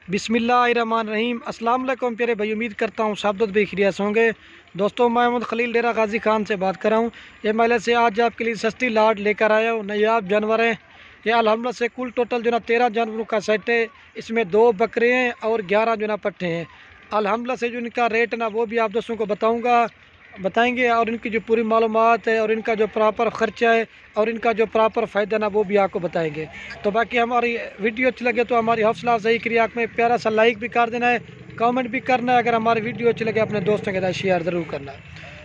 बिस्मिल्लाहिर्रहमानिर्रहीम। अस्सलाम वालेकुम प्यारे भाई, उम्मीद करता हूँ सब भी खैरियत होंगे। दोस्तों, मैं मोहम्मद खलील डेरा गाजी खान से बात कर रहा हूँ। ये मेले से आज आपके लिए सस्ती लाट लेकर आया हूँ। नायाब जानवर हैं ये अल्हम्दुलिल्लाह से। कुल टोटल जो ना 13 जानवरों का सेट है। इसमें 2 बकरे हैं और 11 जो ना पट्ठे हैं। अल्हम्दुलिल्लाह से जो इनका रेट ना वो भी आप दोस्तों को बताएंगे और इनकी जो पूरी मालूमात है और इनका जो प्रॉपर ख़र्चा है और इनका जो प्रॉपर फ़ायदा ना वो भी आपको बताएंगे। तो बाकी हमारी वीडियो अच्छी लगे तो हमारी हौसला अफजाई के लिए आप में प्यारा सा लाइक भी कर देना है, कमेंट भी करना है। अगर हमारी वीडियो अच्छी लगे अपने दोस्तों के साथ शेयर ज़रूर करना है।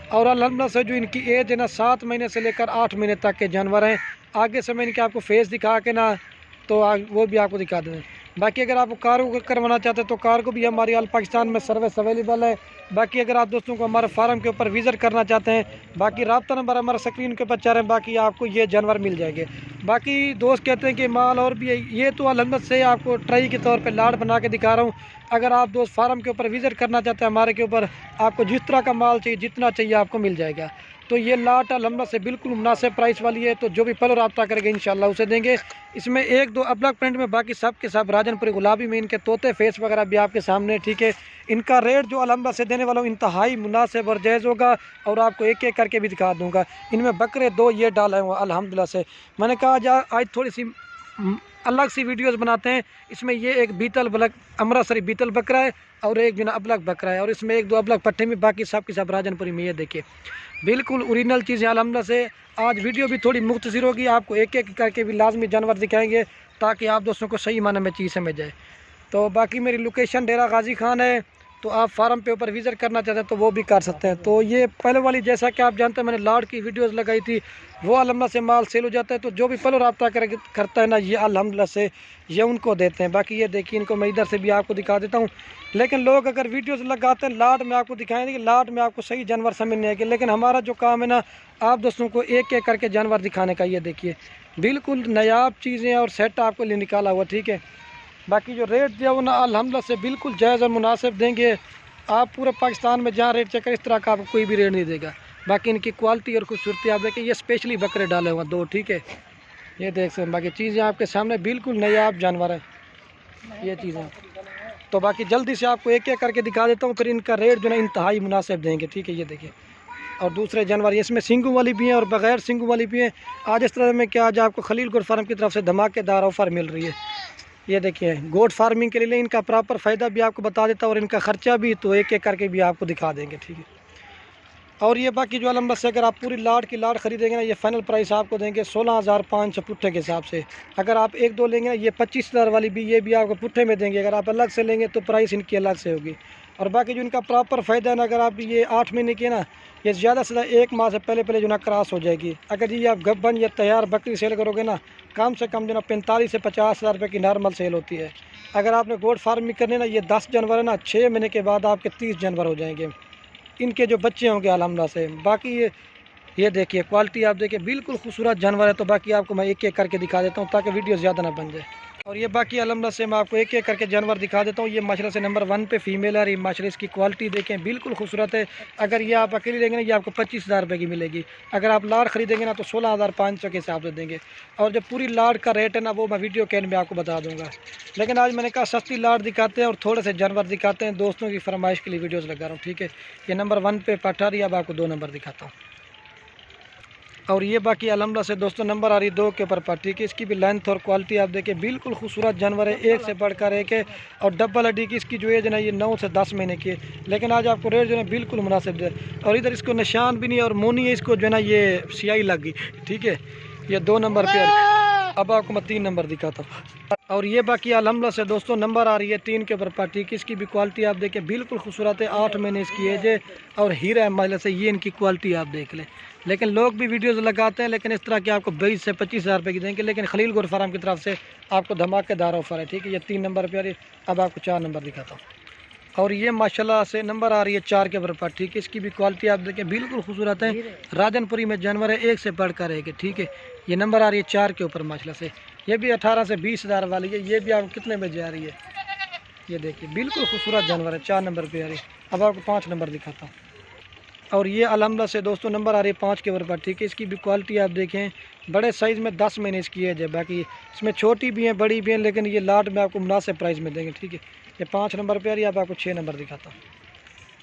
और अल्हम्दुलिल्लाह से जो इनकी एज है ना 7 महीने से लेकर 8 महीने तक के जानवर हैं। आगे से मैं इनके आपको फेस दिखा के ना तो वो भी आपको दिखा दें। बाकी अगर आप कार करवाना चाहते हैं तो कार को भी हमारी ऑल पाकिस्तान में सर्विस अवेलेबल है। बाकी अगर आप दोस्तों को हमारे फार्म के ऊपर विज़िट करना चाहते हैं, बाकी रब्ता नंबर हमारा स्क्रीन के ऊपर चल रहे हैं, बाकी आपको ये जानवर मिल जाएंगे। बाकी दोस्त कहते हैं कि माल और भी है, ये तो अल्हम्दुलिल्लाह से आपको ट्राई के तौर पे लाट बना के दिखा रहा हूँ। अगर आप दोस्त फार्म के ऊपर विज़िट करना चाहते हैं हमारे के ऊपर, आपको जिस तरह का माल चाहिए जितना चाहिए आपको मिल जाएगा। तो ये लाट अल्हम्दुलिल्लाह से बिल्कुल मुनासिब प्राइस वाली है। तो जो भी पहले रब्ता करेंगे इंशाल्लाह उसे देंगे। इसमें 1-2 अबलग प्रिंट में, बाकी सब के सब राजनपुरी गुलाबी में इनके तोते फेस वगैरह भी आपके सामने, ठीक है। इनका रेट जो अल्हम्दुलिल्लाह से देने वाला हूँ इंतहाई मुनासिब और जायज़ होगा और आपको एक एक करके भी दिखा दूँगा। इनमें बकरे 2 ये डाले हुए अल्हम्दुलिल्लाह से। मैंने कहा आज थोड़ी सी अलग सी वीडियोस बनाते हैं। इसमें ये एक बीतल बलक अमृतसरी बीतल बकरा है और एक बिना अबलग बकरा है और इसमें 1-2 अबलग पट्टे में, बाकी सब के सब राजनपुरी में। ये देखिए बिल्कुल ओरिजिनल चीज़ है अल्हम्दुलिल्लाह से। आज वीडियो भी थोड़ी मुख्तसर होगी, आपको एक एक करके भी लाजमी जानवर दिखाएंगे ताकि आप दोस्तों को सही माने में चीज़ समझ जाए। तो बाकी मेरी लोकेशन डेरा गाजी खान है। तो आप फार्म पे ऊपर विज़िट करना चाहते हैं तो वो भी कर सकते हैं। तो ये पहले वाली जैसा कि आप जानते हैं मैंने लाट की वीडियोस लगाई थी, वो अल्हम्दुलिल्लाह से माल सेल हो जाता है। तो जो भी पहले रब्ता करता है ना ये अल्हम्दुलिल्लाह से ये उनको देते हैं। बाकी ये देखिए इनको मैं इधर से भी आपको दिखा देता हूँ। लेकिन लोग अगर वीडियोस लगाते हैं लाट में आपको दिखाएंगे कि लाट में आपको सही जानवर समझ नहीं आएगी। लेकिन हमारा जो काम है ना आप दोस्तों को एक एक करके जानवर दिखाने का। ये देखिए बिल्कुल नायाब चीज़ें और सेट आपको लिए निकाला हुआ, ठीक है। बाकी जो रेट दिया वो ना अल्हम्दुलिल्लाह से बिल्कुल जायज़ और मुनासिब देंगे। आप पूरे पाकिस्तान में जहाँ रेट चेक इस तरह का आपको कोई भी रेट नहीं देगा। बाकी इनकी क्वालिटी और खूबसूरती आप देखें, ये स्पेशली बकरे डाले हुए 2, ठीक है। ये देख सकते हैं, बाकी चीज़ें आपके सामने बिल्कुल नायाब जानवर है ये चीज़ें। तो बाकी जल्दी से आपको एक एक करके दिखा देता हूँ, फिर इनका रेट जो है इंतहाई मुनासिब देंगे, ठीक है। ये देखिए और दूसरे जानवर इसमें सिंगू वाली भी हैं और बग़ैर सिंगू वाली भी हैं। आज इस तरह में क्या आज आपको खलील गोट फार्म की तरफ से धमाकेदार ऑफ़र मिल रही है। ये देखिए गोट फार्मिंग के लिए इनका प्रॉपर फ़ायदा भी आपको बता देता हूँ और इनका ख़र्चा भी, तो एक एक करके भी आपको दिखा देंगे, ठीक है। और ये बाकी जो अल्हम्दुलिल्लाह से अगर आप पूरी लाट की लाट ख़रीदेंगे ना ये फ़ाइनल प्राइस आपको देंगे 16,500 पुट्ठे के हिसाब से। अगर आप 1-2 लेंगे ना ये 25,000 वाली भी ये भी आपको पुट्ठे में देंगे। अगर आप अलग से लेंगे तो प्राइस इनकी अलग से होगी। और बाकी जो इनका प्रॉपर फ़ायदा है ना, अगर आप ये 8 महीने की है ना, ये ज़्यादा से ज़्यादा 1 माह से पहले जो ना क्रॉस हो जाएगी। अगर ये आप गब्बन या तैयार बकरी सेल करोगे ना कम से कम जो ना 45 से 50,000 रुपये की नॉर्मल सेल होती है। अगर आपने गोट फार्मिंग करने ना ये 10 जानवर है ना 6 महीने के बाद आपके 30 जानवर हो जाएंगे। इनके जो बच्चे होंगे अल्हम्दुलिल्लाह से। बाकी ये देखिए क्वालिटी आप देखिए बिल्कुल खूबसूरत जानवर है। तो बाकी आपको मैं एक एक करके दिखा देता हूँ ताकि वीडियो ज़्यादा ना बन जाए। और ये बाकी अल्हम्दुलिल्लाह से मैं आपको एक एक करके जानवर दिखा देता हूँ। ये माशाल्लाह से नंबर 1 पे फीमेल है और ये माशाल्लाह इसकी क्वालिटी देखें बिल्कुल खूबसूरत है। अगर ये आप अकेली लेंगे ना ये आपको 25,000 रुपये की मिलेगी। अगर आप लाट खरीदेंगे ना तो 16,500 के हिसाब से देंगे। और जो पूरी लाट का रेट है ना वो मैं वीडियो के एंड में आपको बता दूँगा। लेकिन आज मैंने कहा सस्ती लाट दिखाते हैं और थोड़े से जानवर दिखाते हैं, दोस्तों की फरमाइश के लिए वीडियोज़ लगा रहा हूँ, ठीक है। ये नंबर 1 पे पट्ठा रही, अब आपको 2 नंबर दिखाता हूँ। और ये बाकी अल्हम्दुलिल्लाह से दोस्तों नंबर आ रही 2 के ऊपर पट्टी की। इसकी भी लेंथ और क्वालिटी आप देखिए बिल्कुल खूबसूरत जानवर है, एक से बढ़कर एक है। और डबल हड्डी की इसकी जो एज है ना ये 9 से 10 महीने की है। लेकिन आज आपको रेट जो है बिल्कुल मुनासिब है। और इधर इसको निशान भी नहीं और मोनी है, इसको जो है ना ये स्याही लग गई, ठीक है। ये 2 नंबर पे अब आपको मैं 3 नंबर दिखाता हूँ। और ये बाकी अल्हम्दुलिल्लाह से दोस्तों नंबर आ रही है 3 के ऊपर पट्टी की। इसकी भी क्वालिटी आप देखें बिल्कुल खूबसूरत है, 8 महीने इसकी एज है और हीरा है मतलब से। ये इनकी क्वालिटी आप देख लें। लेकिन लोग भी वीडियोस लगाते हैं लेकिन इस तरह के आपको 20 से 25,000 रुपये की देंगे। लेकिन खलील गोट फार्म की तरफ से आपको धमाकेदार ऑफर है, ठीक है। ये 3 नंबर पे आ रही है, अब आपको 4 नंबर दिखाता हूँ। और ये माशाल्लाह से नंबर आ रही है 4 के ऊपर पर, ठीक है। इसकी भी क्वालिटी आप देखें बिल्कुल खूबसूरत है, राजनपुरी में जानवर है, एक से बढ़कर एक है, ठीक है। ये नंबर आ रही है 4 के ऊपर माशाल्लाह से। ये भी 18 से 20,000 वाली है। ये भी आपको कितने में जा रही है ये देखिए बिल्कुल खूबसूरत जानवर है, 4 नंबर पे आ रही है। अब आपको 5 नंबर दिखाता हूँ। और ये अल्हम्दुलिल्लाह से दोस्तों नंबर आ रही है 5 के ओवर पर, ठीक है। इसकी भी क्वालिटी आप देखें, बड़े साइज़ में 10 महीने इसकी है। बाकी इसमें छोटी भी हैं बड़ी भी हैं, लेकिन ये लाट में आपको मुनासिब प्राइस में देंगे, ठीक है। ये 5 नंबर पे आ रही है, अब आपको 6 नंबर दिखाता हूँ।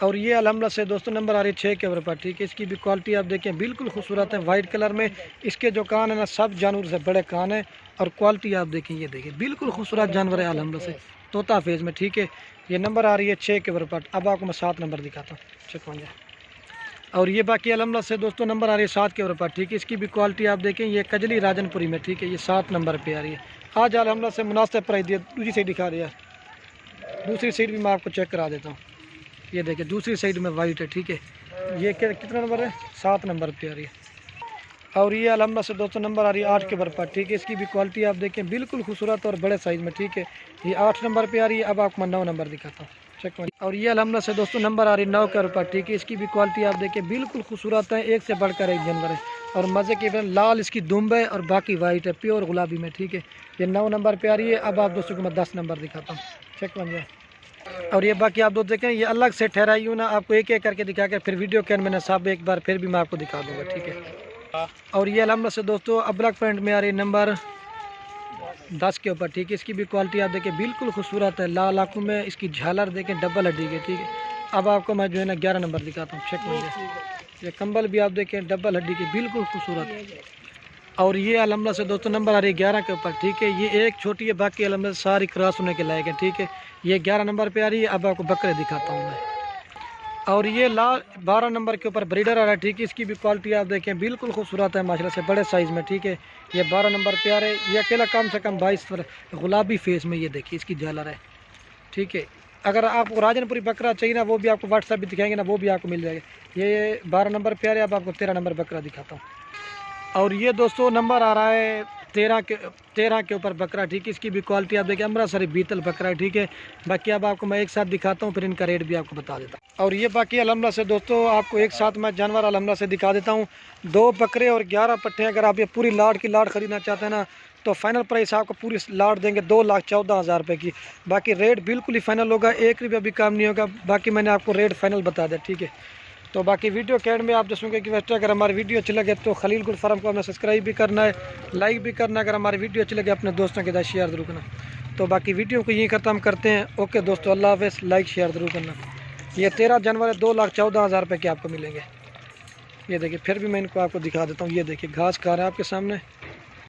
और ये अल्हम्दुलिल्लाह से दोस्तों नंबर आ रही है 6 के ओवर पर, ठीक है। इसकी भी क्वालिटी आप देखें, बिल्कुल खूबसूरत है, वाइट कलर में। इसके जो कान है ना, सब जानवर से बड़े कान है। और क्वालिटी आप देखें, ये देखिए बिल्कुल खूबसूरत जानवर है अल्हम्दुलिल्लाह से, तोता फेज में, ठीक है। ये नंबर आ रही है 6 के ओवर पर। अब आपको मैं 7 नंबर दिखाता हूँ, चेक जाए। और ये बाकी अल्हम्दुलिल्लाह से दोस्तों नंबर आ रही है 7 के ओवर पर, ठीक है। इसकी भी क्वालिटी आप देखें, ये कजली राजनपुरी में, ठीक है। ये 7 नंबर पे आ रही है। आज अल्हम्दुलिल्लाह से मुनासिब प्राइस दिया। दूसरी साइड दिखा रही है, दूसरी साइड भी मैं आपको चेक करा देता हूँ। ये देखिए दूसरी साइड में वाइट है, ठीक है। ये कितना नंबर है? 7 नंबर पे आ रही है। और ये अल्हम्दुलिल्लाह से दोस्तों नंबर आ रही है 8 के ओवर पर, ठीक है। इसकी भी क्वालिटी आप देखें, बिल्कुल खूबसूरत और बड़े साइज़ में, ठीक है। ये 8 नंबर पे आ रही है। अब आपको मैं 9 नंबर दिखाता हूँ, चेक। और ये अल्हम्दुलिल्लाह से दोस्तों नंबर आ रही है 9 के ओवर पर, ठीक है। इसकी भी क्वालिटी आप देखें, बिल्कुल खूबसूरत है, एक से बढ़कर एक जानवर है। और मज़े की लाल इसकी दुम्ब है और बाकी वाइट है, प्योर गुलाबी में, ठीक है। ये 9 नंबर पर आ रही है। अब आप दोस्तों को मैं 10 नंबर दिखाता हूँ, चेक बन जाए। और ये बाकी आप दोस्त देखें, ये अलग से ठहराई हूँ ना, आपको एक एक करके दिखा के फिर वीडियो के अंदर मैंने सब एक बार फिर भी मैं आपको दिखा दूँगा, ठीक है। और ये अल्हम्दुलिल्लाह से दोस्तों अब्रक प्रिंट में आ रही है नंबर 10 के ऊपर, ठीक है। इसकी भी क्वालिटी आप देखें, बिल्कुल खूबसूरत है, लाल आँखों में इसकी झालर देखें, डबल हड्डी के, ठीक है। अब आपको मैं जो है ना 11 नंबर दिखाता हूँ, चेक लीजिए। ये कंबल भी आप देखें, डबल हड्डी के, बिल्कुल खूबसूरत। और ये अल्हम्दुलिल्लाह से दोस्तों नंबर आ रही है 11 के ऊपर, ठीक है। ये एक छोटी है, बाकी अल्हम्दुलिल्लाह सारी क्रॉस होने के लायक है, ठीक है। ये 11 नंबर पे आ रही है। अब आपको बकरे दिखाता हूँ मैं। और ये लाल 12 नंबर के ऊपर ब्रीडर आ रहा है, ठीक है। इसकी भी क्वालिटी आप देखें, बिल्कुल खूबसूरत है माशाल्लाह से, बड़े साइज़ में, ठीक है। ये 12 नंबर पे आ रहे हैं। ये अकेला कम से कम 22 पर गुलाबी फेस में, ये देखिए इसकी झालर है, ठीक है। अगर आपको राजनपुरी बकरा चाहिए ना, वो भी आपको व्हाट्सएप भी दिखाएंगे ना, वो भी आपको मिल जाएगा। ये 12 नंबर पे आ रहे हैं। अब आपको 13 नंबर बकरा दिखाता हूँ। और ये दोस्तों नंबर आ रहा है 13 के ऊपर बकरा, ठीक है। इसकी भी क्वालिटी आप देखिए, अमृतसरी बीतल बकरा है, ठीक है। बाकी अब आपको मैं एक साथ दिखाता हूँ, फिर इनका रेट भी आपको बता देता हूँ। और ये बाकी अल्हम्दुलिल्लाह से दोस्तों आपको एक साथ मैं जानवर अल्हम्दुलिल्लाह से दिखा देता हूँ। 2 बकरे और 11 पट्टे। अगर आप ये पूरी लाट की लाट ख़रीदना चाहते हैं ना, तो फाइनल प्राइस आपको पूरी लाट देंगे 2,14,000 रुपये की। बाकी रेट बिल्कुल ही फाइनल होगा, 1 रुपया भी कम नहीं होगा। बाकी मैंने आपको रेट फाइनल बता दिया, ठीक है। तो बाकी वीडियो के एंड में आप दसूँगे कि वैसे अगर हमारी वीडियो अच्छी लगे तो खलील गुड फार्म को हमें सब्सक्राइब भी करना है, लाइक भी करना है। अगर हमारी वीडियो अच्छी लगे अपने दोस्तों के साथ शेयर ज़रूर करना। तो बाकी वीडियो को यहीं ख़त्म करते हैं। ओके दोस्तों, अल्लाह हाफ़िज़। लाइक शेयर ज़रूर करना। ये 13 जानवर 2,14,000 रुपये के आपको मिलेंगे। ये देखिए, फिर भी मैं इनको आपको दिखा देता हूँ। ये देखिए घास खा रहे हैं आपके सामने।